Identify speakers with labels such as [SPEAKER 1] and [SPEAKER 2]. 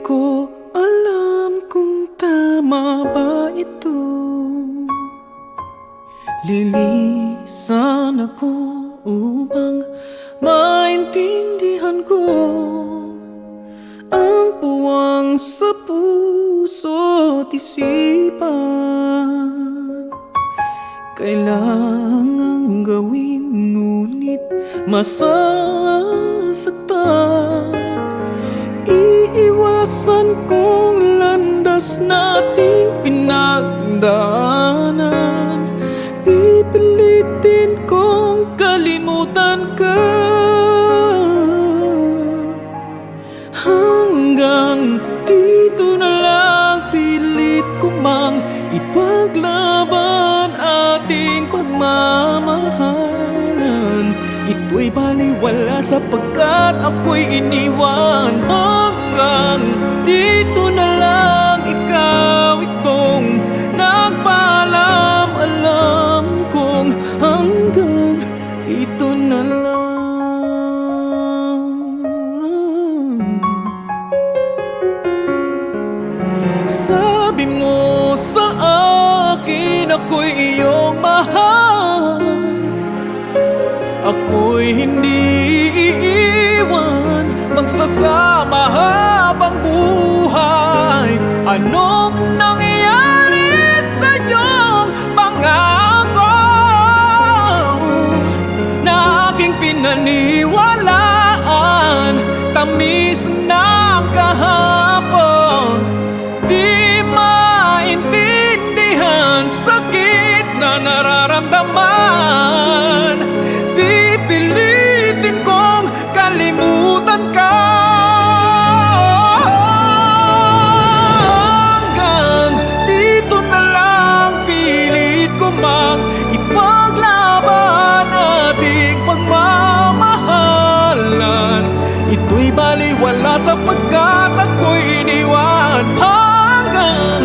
[SPEAKER 1] ko alam kung tama ba ito. Lilisan ako upang maintindihan ko ang puwang sa puso't isipan. Kailangang gawin ngunit masasaktan. Iiwasan kong landas nating pinagdaanan. Pipilitin kong kalimutan ka hanggang dito na lang. Pilit ko mang ipaglaban ating pagmamahalan. Ito'y baliwala sapagkat ako'y iniwan. Hanggang dito na lang, ikaw itong nagpaalam. Alam kong hanggang dito na lang. Sabi mo sa akin ako'y iyong mahal. Ako'y hindi iiwan, magsasama habang buhay. Anong nangyari sa iyong pangako na aking pinaniwalaan? Tamis ng kahapon, di maintindihan sakit na nararamdaman. Pipilitin kong kalimutan ka hanggang dito na lang. Pilit ko mang ipaglaban ating pagmamahalan. Ito'y baliwala sapagkat ako'y iniwan. Hanggang